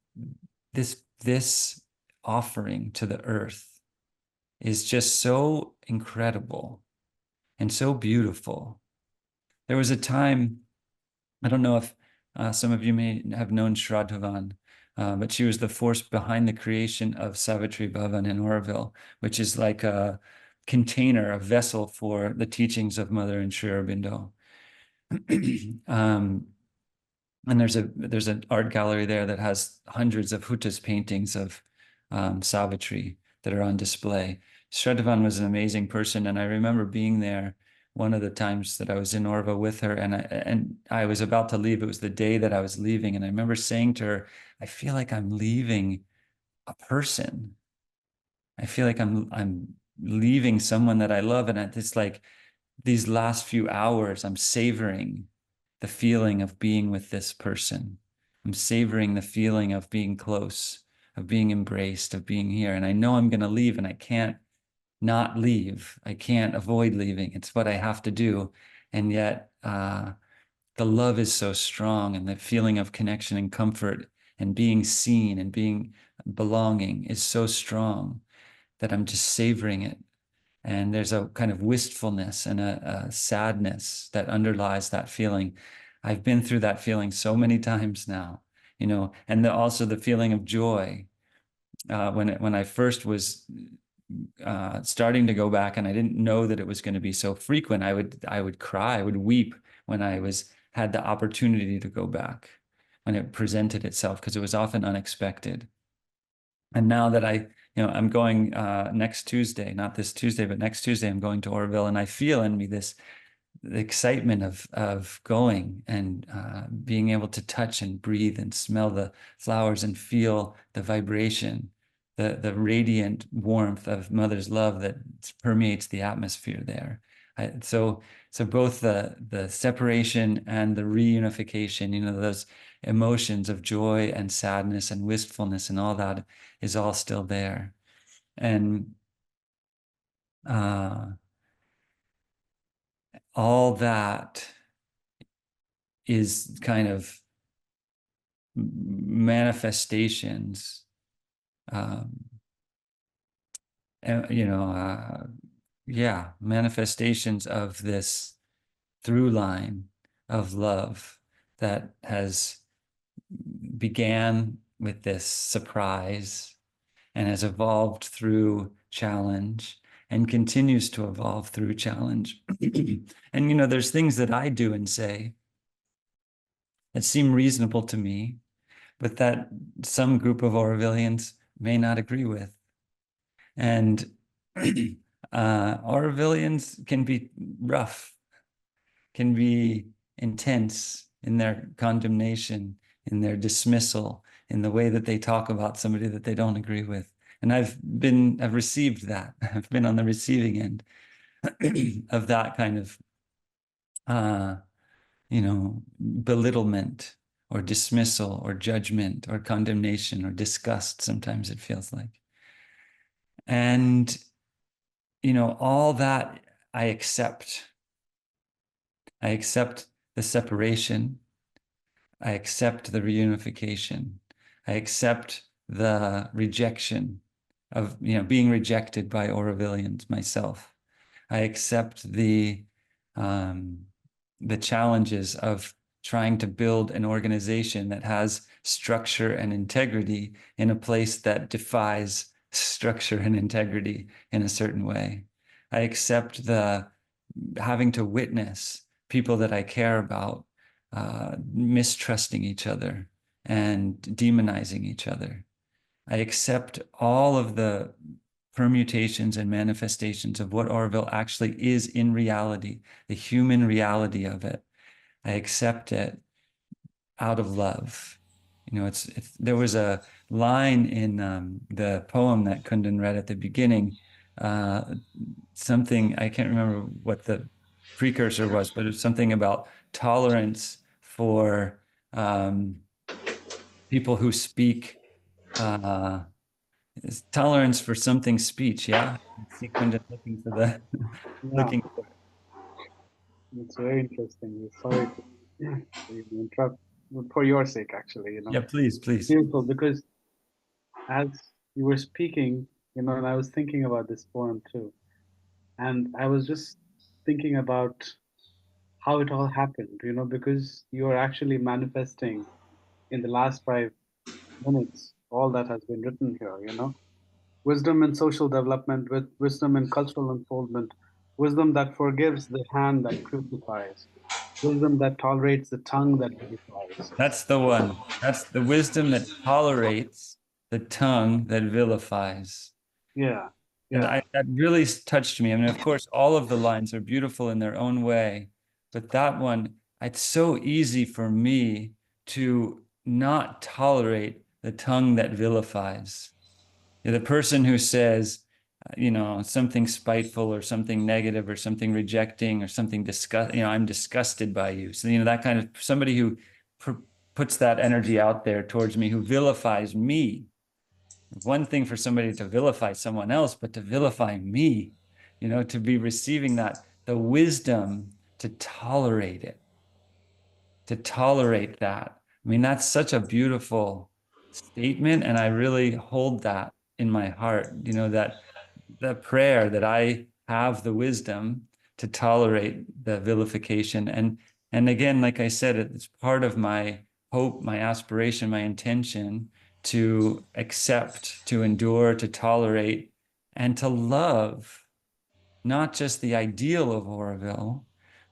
this offering to the earth is just so incredible and so beautiful. There was a time, I don't know if some of you may have known Shraddhavan, but she was the force behind the creation of Savitri Bhavan in Auroville, which is like a container, a vessel for the teachings of Mother and Sri Aurobindo. And there's an art gallery there that has hundreds of Hutta's paintings of Savitri that are on display. Shraddhavan was an amazing person, and I remember being there one of the times that I was in Orva with her, and I was about to leave. It was the day that I was leaving, and I remember saying to her, I feel like I'm leaving a person. I feel like I'm leaving someone that I love, and it's like these last few hours, I'm savoring the feeling of being with this person. I'm savoring the feeling of being close, of being embraced, of being here. And I know I'm going to leave, and I can't not leave. I can't avoid leaving. It's what I have to do. And yet, the love is so strong, and the feeling of connection and comfort and being seen and being belonging is so strong that I'm just savoring it. And there's a kind of wistfulness and a sadness that underlies that feeling. I've been through that feeling so many times now, and also the feeling of joy. When I first was starting to go back, and I didn't know that it was going to be so frequent, I would cry, I would weep when I had the opportunity to go back, when it presented itself, because it was often unexpected. And now that I'm going next Tuesday, not this Tuesday, but next Tuesday, I'm going to Auroville, and I feel in me the excitement of going and being able to touch and breathe and smell the flowers and feel the vibration the radiant warmth of mother's love that permeates the atmosphere there. So both the separation and the reunification, those emotions of joy and sadness and wistfulness and all that is all still there. And all that is kind of manifestations, um, manifestations of this through line of love that has began with this surprise and has evolved through challenge and continues to evolve through challenge. And there's things that I do and say that seem reasonable to me, but that some group of Aurovillians may not agree with. And Aurovillians can be rough, can be intense in their condemnation, in their dismissal, in the way that they talk about somebody that they don't agree with. And I've received that. I've been on the receiving end of that kind of, belittlement or dismissal or judgment or condemnation or disgust, sometimes it feels like. And, all that I accept. I accept the separation. I accept the reunification. I accept the rejection of, being rejected by Aurovillians myself. I accept the challenges of trying to build an organization that has structure and integrity in a place that defies structure and integrity in a certain way. I accept the having to witness people that I care about mistrusting each other and demonizing each other. I accept all of the permutations and manifestations of what Auroville actually is in reality, the human reality of it. I accept it out of love. There was a line in the poem that Kundan read at the beginning, something, I can't remember what the precursor was, but it's something about tolerance for people who speak, tolerance for something speech. Yeah. I see Kundan looking for the, Yeah, looking for it. it's very interesting. Sorry to interrupt for your sake, actually, Yeah, please, It's please. beautiful because as you were speaking, and I was thinking about this poem too. And I was just thinking about how it all happened, because you're actually manifesting in the last 5 minutes all that has been written here. Wisdom in social development, with wisdom in cultural unfoldment, wisdom that forgives the hand that crucifies, wisdom that tolerates the tongue that vivifies. That's the one. That's the wisdom that tolerates the tongue that vilifies. Yeah, And yeah, that really touched me. I mean, of course, all of the lines are beautiful in their own way, but that one, it's so easy for me to not tolerate the tongue that vilifies. The person who says, something spiteful or something negative or something rejecting or something I'm disgusted by you. So, that kind of somebody who puts that energy out there towards me, who vilifies me. One thing for somebody to vilify someone else, but to vilify me, to be receiving that, the wisdom to tolerate it, to tolerate that. I mean, that's such a beautiful statement. And I really hold that in my heart, that the prayer that I have the wisdom to tolerate the vilification. And again, like I said, it's part of my hope, my aspiration, my intention to accept, to endure, to tolerate, and to love not just the ideal of Auroville,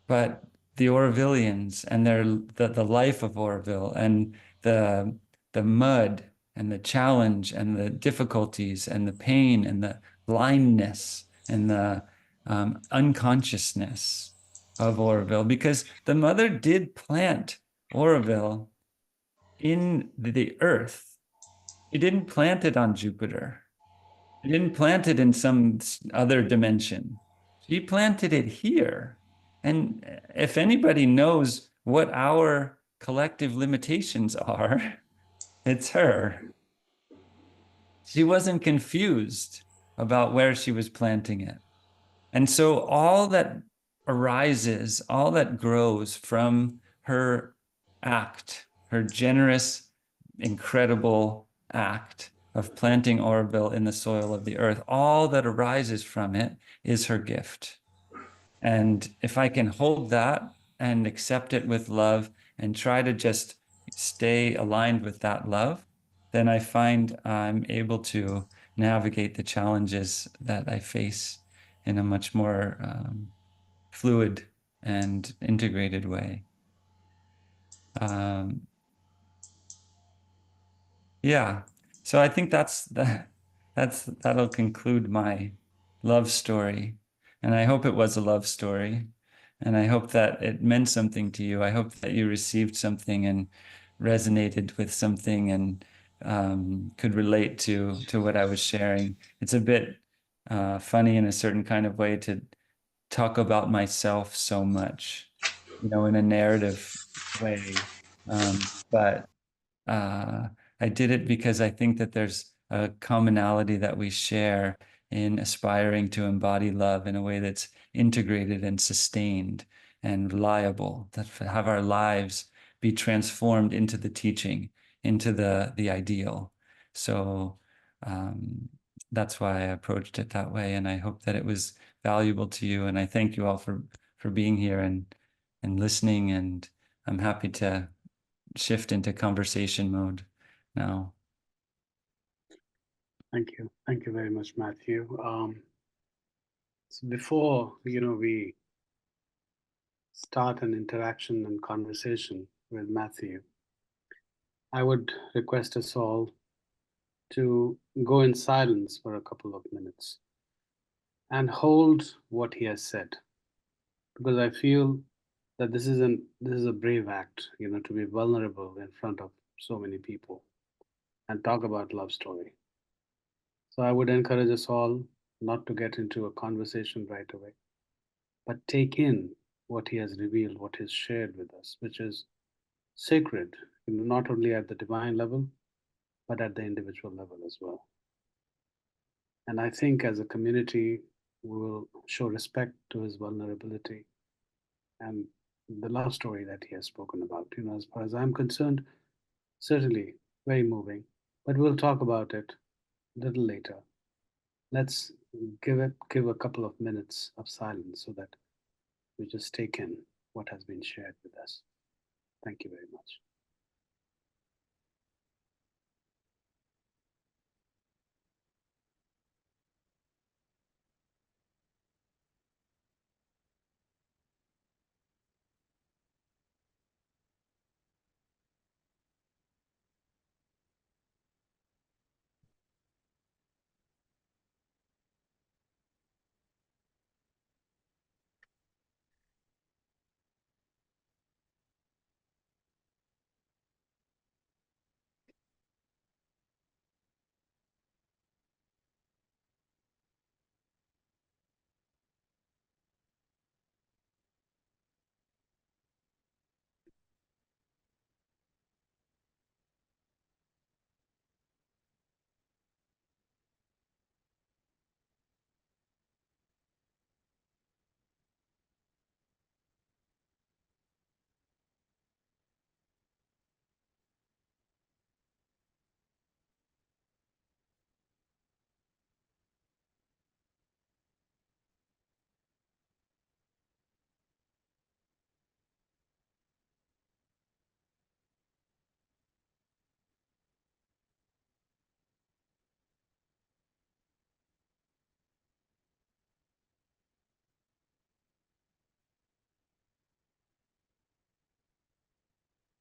but the Aurovillians and the life of Auroville and the the mud and the challenge and the difficulties and the pain and the blindness and the unconsciousness of Auroville, because the mother did plant Auroville in the earth. She didn't plant it on Jupiter. She didn't plant it in some other dimension. She planted it here. And if anybody knows what our collective limitations are, it's her. She wasn't confused about where she was planting it. And so all that arises, all that grows from her act, her generous, incredible act of planting Auroville in the soil of the earth, all that arises from it is her gift. And if I can hold that and accept it with love and try to just stay aligned with that love, then I find I'm able to navigate the challenges that I face in a much more fluid and integrated way. Um, Yeah. So I think that'll conclude my love story. And I hope it was a love story. And I hope that it meant something to you. I hope that you received something and resonated with something and could relate to what I was sharing. It's a bit funny in a certain kind of way to talk about myself so much, in a narrative way. But uh, I did it because I think that there's a commonality that we share in aspiring to embody love in a way that's integrated and sustained and reliable, that have our lives be transformed into the teaching, into the ideal. So um, that's why I approached it that way, and I hope that it was valuable to you. And I thank you all for being here and listening. And I'm happy to shift into conversation mode now. Thank you. Thank you very much, Matthew. So before, we start an interaction and conversation with Matthew, I would request us all to go in silence for a couple of minutes and hold what he has said, because I feel that this is a brave act, to be vulnerable in front of so many people and talk about love story. So I would encourage us all not to get into a conversation right away, but take in what he has revealed, what he's shared with us, which is sacred, not only at the divine level, but at the individual level as well. And I think as a community, we will show respect to his vulnerability and the love story that he has spoken about. As far as I'm concerned, certainly very moving. But we'll talk about it a little later. Let's give a couple of minutes of silence so that we just take in what has been shared with us. Thank you very much.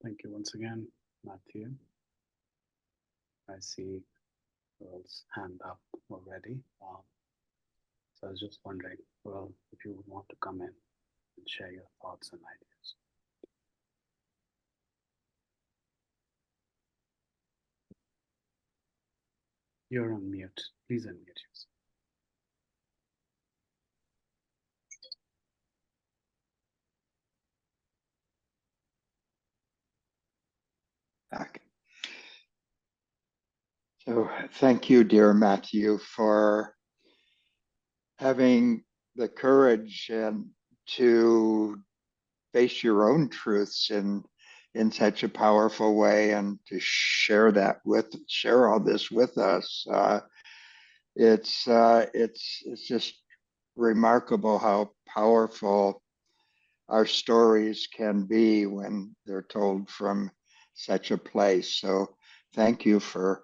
Thank you once again, Matthew. I see Earl's hand up already. So I was just wondering, well, if you would want to come in and share your thoughts and ideas. You're on mute. Please unmute yourself. Okay. So thank you, dear Matthew, for having the courage and to face your own truths in such a powerful way and to share all this with us. It's just remarkable how powerful our stories can be when they're told from such a place. So thank you for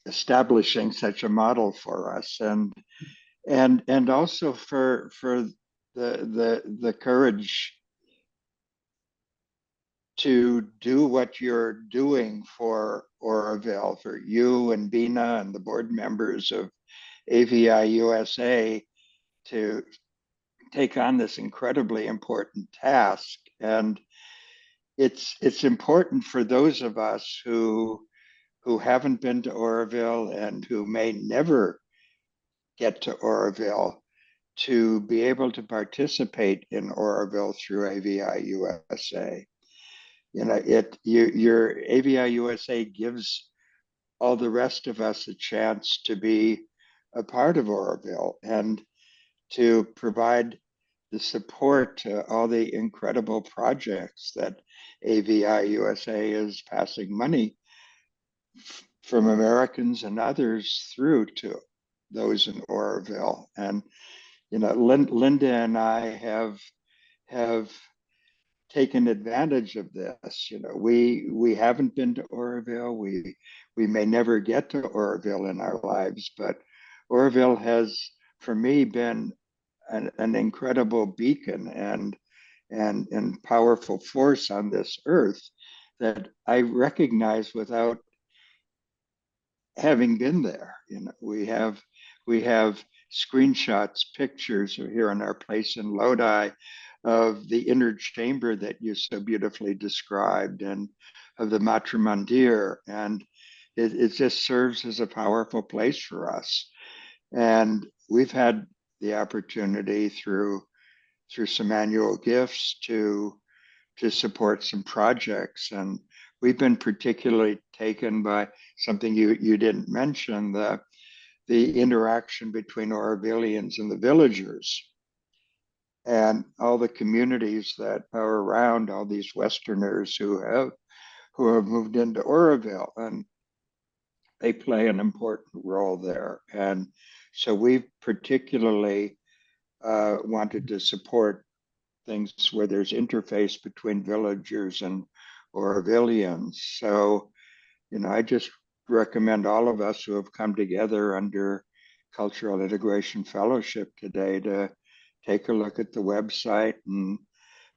establishing such a model for us, and also for the courage to do what you're doing for Auroville, for you and Bina and the board members of AVI USA to take on this incredibly important task. And it's important for those of us who haven't been to Auroville and who may never get to Auroville to be able to participate in Auroville through AVI USA. You know, your AVI USA gives all the rest of us a chance to be a part of Auroville and to provide the support to all the incredible projects that AVI USA is passing money from Americans and others through to those in Auroville. And you know, Linda and I have taken advantage of this. You know, we haven't been to Auroville. We may never get to Auroville in our lives, but Auroville has, for me, been an incredible beacon and powerful force on this earth that I recognize without having been there. You know, we have screenshots, pictures here in our place in Lodi of the inner chamber that you so beautifully described, and of the Matra Mandir, and it just serves as a powerful place for us. And we've had the opportunity through some annual gifts to support some projects. And we've been particularly taken by something you didn't mention, the interaction between Aurovillians and the villagers and all the communities that are around, all these Westerners who have moved into Auroville, and they play an important role there. And so we've particularly wanted to support things where there's interface between villagers and Aurovillians. So, you know, I just recommend all of us who have come together under Cultural Integration Fellowship today to take a look at the website and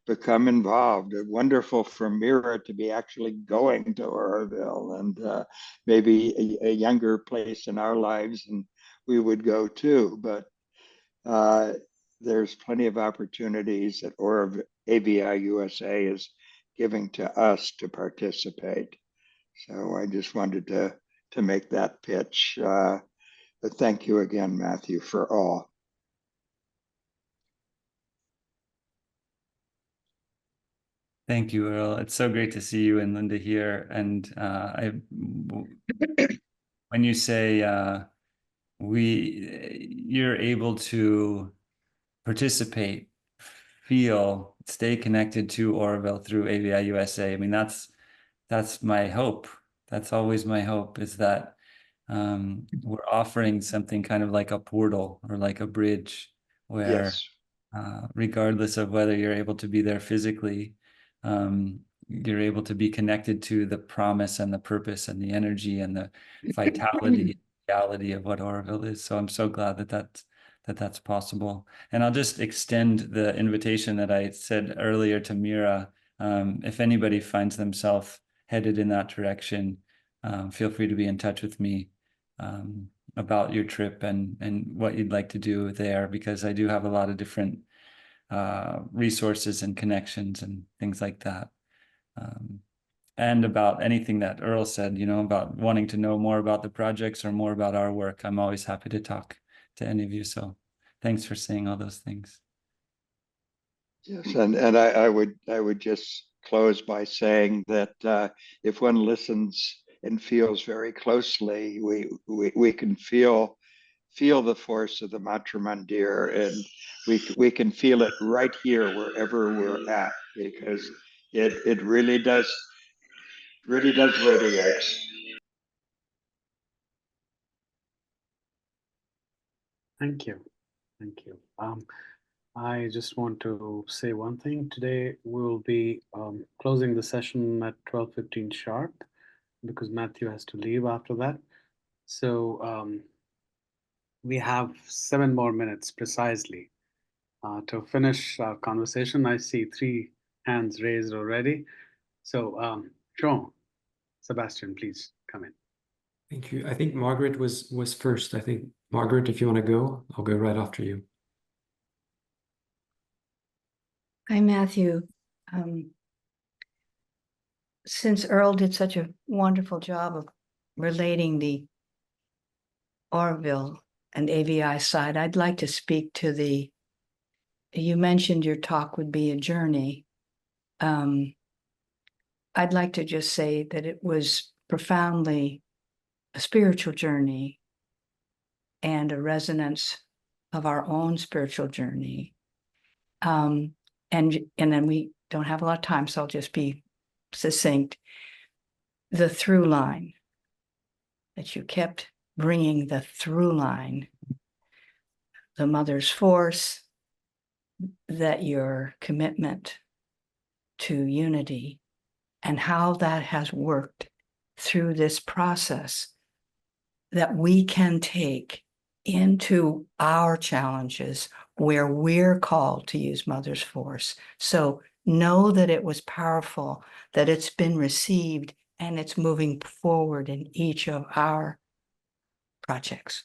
become involved. Wonderful for Mira to be actually going to Auroville, and maybe a younger place in our lives, and we would go too. But uh, there's plenty of opportunities that AVI USA is giving to us to participate. So I just wanted to make that pitch. But thank you again, Matthew, for all. Thank you, Earl. It's so great to see you and Linda here. And when you say you're able to participate, feel, stay connected to Auroville through AVI USA. I mean, that's my hope. That's always my hope, is that we're offering something kind of like a portal or like a bridge where, Yes. regardless of whether you're able to be there physically, you're able to be connected to the promise and the purpose and the energy and the vitality, reality of what Auroville is. So I'm so glad that's possible. And I'll just extend the invitation that I said earlier to Mira. If anybody finds themselves headed in that direction, feel free to be in touch with me about your trip and what you'd like to do there, because I do have a lot of different resources and connections and things like that. and about anything that Earl said, about wanting to know more about the projects or more about our work. I'm always happy to talk to any of you. So thanks for saying all those things. Yes, and I would just close by saying that if one listens and feels very closely, we can feel the force of the Matra Mandir, and we can feel it right here wherever we're at, because it really does radiate. Thank you. Thank you. I just want to say one thing. Today we will be closing the session at 12:15 sharp because Matthew has to leave after that. So we have 7 more minutes precisely to finish our conversation. I see 3 hands raised already. So Jean, Sebastian, please come in. Thank you. I think Margaret was first. I think, Margaret, if you want to go, I'll go right after you. Hi, Matthew. Since Earl did such a wonderful job of relating the Auroville and AVI side, I'd like to speak to you mentioned your talk would be a journey. I'd like to just say that it was profoundly a spiritual journey and a resonance of our own spiritual journey. And then we don't have a lot of time, so I'll just be succinct. The through line that you kept bringing, the through line, the mother's force, that your commitment to unity, and how that has worked through this process that we can take into our challenges where we're called to use mother's force. So know that it was powerful, that it's been received, and it's moving forward in each of our projects.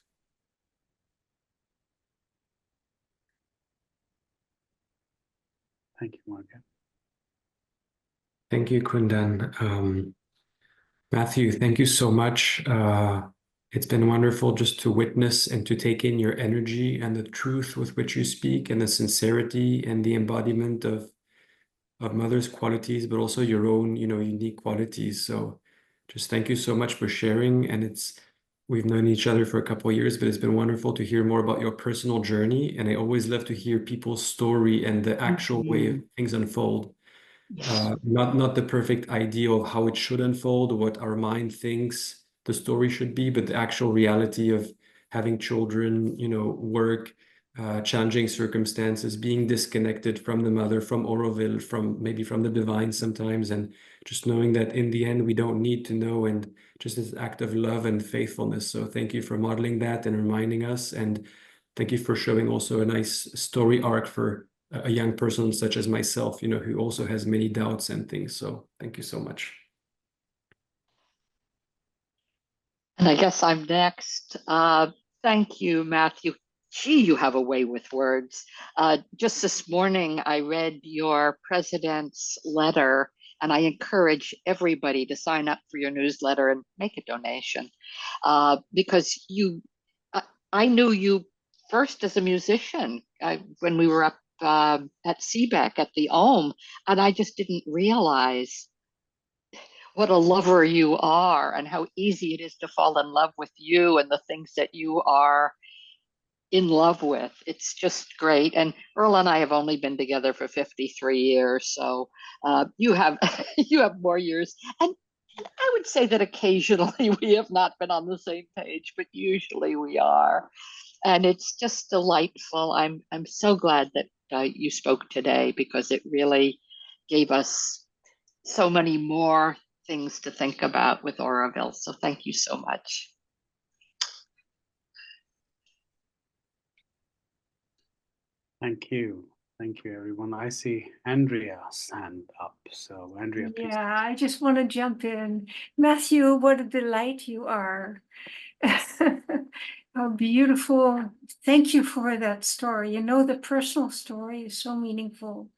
Thank you, Margaret. Thank you, Kundan. Matthew, thank you so much. It's been wonderful just to witness and to take in your energy and the truth with which you speak, and the sincerity and the embodiment of mother's qualities, but also your own, unique qualities. So just thank you so much for sharing. And we've known each other for a couple of years, but it's been wonderful to hear more about your personal journey. And I always love to hear people's story and the actual way of things unfold. Not the perfect ideal of how it should unfold or what our mind thinks the story should be, but the actual reality of having children, work, challenging circumstances, being disconnected from the mother, from Auroville, maybe from the divine sometimes, and just knowing that in the end we don't need to know, and just this act of love and faithfulness. So thank you for modeling that and reminding us, and thank you for showing also a nice story arc for a young person such as myself, who also has many doubts and things. So thank you so much. And I guess I'm next. Thank you, Matthew. Gee, you have a way with words. Just this morning, I read your president's letter, and I encourage everybody to sign up for your newsletter and make a donation, because I knew you first as a musician when we were up at CBEC at the Ohm, and I just didn't realize what a lover you are and how easy it is to fall in love with you and the things that you are in love with. It's just great. And Earl and I have only been together for 53 years, so you have you have more years. And I would say that occasionally we have not been on the same page, but usually we are. And it's just delightful. I'm so glad that you spoke today, because it really gave us so many more things to think about with Auroville. So thank you so much. Thank you. Thank you, everyone. I see Andrea's hand up. So, Andrea, please. Yeah, I just want to jump in. Matthew, what a delight you are. How beautiful. Thank you for that story. The personal story is so meaningful.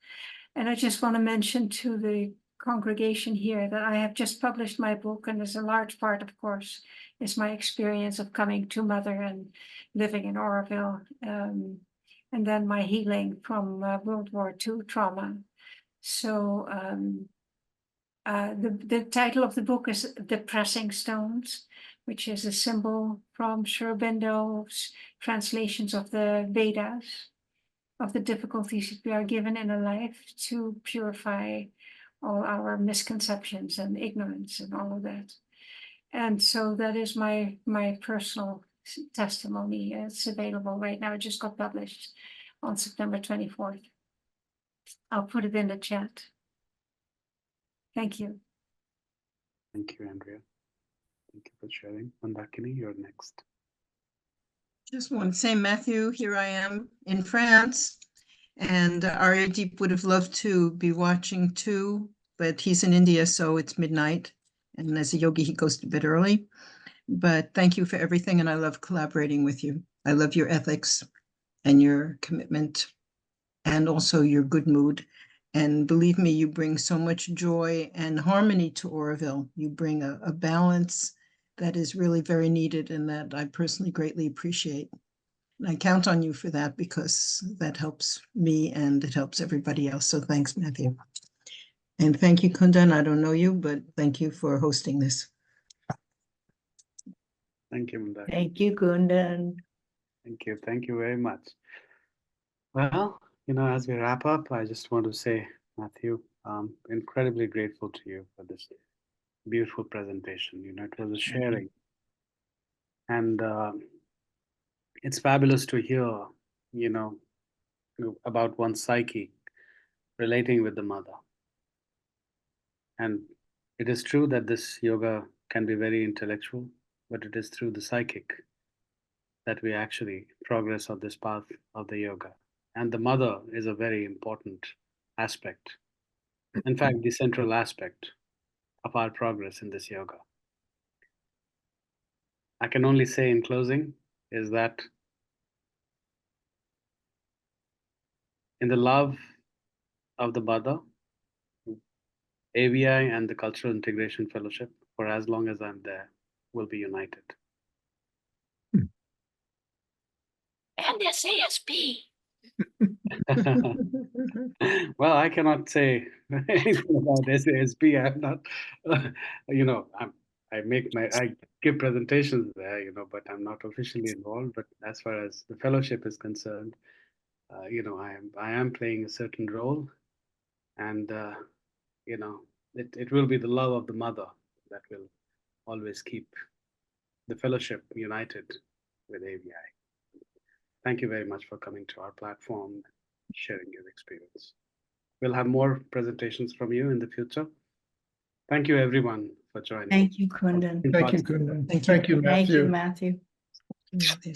And I just want to mention to the congregation here that I have just published my book, and there's a large part, of course, is my experience of coming to Mother and living in Auroville, and then my healing from World War II trauma. So the title of the book is The Pressing Stones, which is a symbol from Sri Aurobindo's translations of the Vedas, of the difficulties that we are given in a life to purify all our misconceptions and ignorance and all of that. And so that is my personal testimony. It's available right now. It just got published on September 24th. I'll put it in the chat. Thank you. Thank you, Andrea. Thank you for sharing. Mandakini, you're next. Just want to say, Matthew, here I am in France, and Arya Deep would have loved to be watching too, but he's in India, so it's midnight, and as a yogi, he goes to bed early. But thank you for everything, and I love collaborating with you. I love your ethics and your commitment, and also your good mood. And believe me, you bring so much joy and harmony to Auroville. You bring a balance that is really very needed and that I personally greatly appreciate. And I count on you for that because that helps me and it helps everybody else. So thanks, Matthew. And thank you, Kundan. I don't know you, but thank you for hosting this. Thank you, Mandakini. Thank you, Kundan. Thank you. Thank you very much. Well, you know, as we wrap up, I just want to say, Matthew, I'm incredibly grateful to you for this beautiful presentation. You know, it was a sharing. And it's fabulous to hear, you know, about one's psyche relating with the mother. And it is true that this yoga can be very intellectual, but it is through the psychic that we actually progress on this path of the yoga. And the mother is a very important aspect. In fact, the central aspect of our progress in this yoga. I can only say in closing is that in the love of the mother, AVI and the Cultural Integration Fellowship, for as long as I'm there, will be united. And this ASP. Well, I cannot say anything about SASP. I'm not, you know, I give presentations there, you know, but I'm not officially involved. But as far as the fellowship is concerned, you know, I am playing a certain role, and you know, it will be the love of the mother that will always keep the fellowship united with AVI. Thank you very much for coming to our platform, sharing your experience. We'll have more presentations from you in the future. Thank you, everyone, for joining. Thank you, Kundan. Thank you, Kundan. Thank you. Thank you, Thank you, Matthew. Matthew.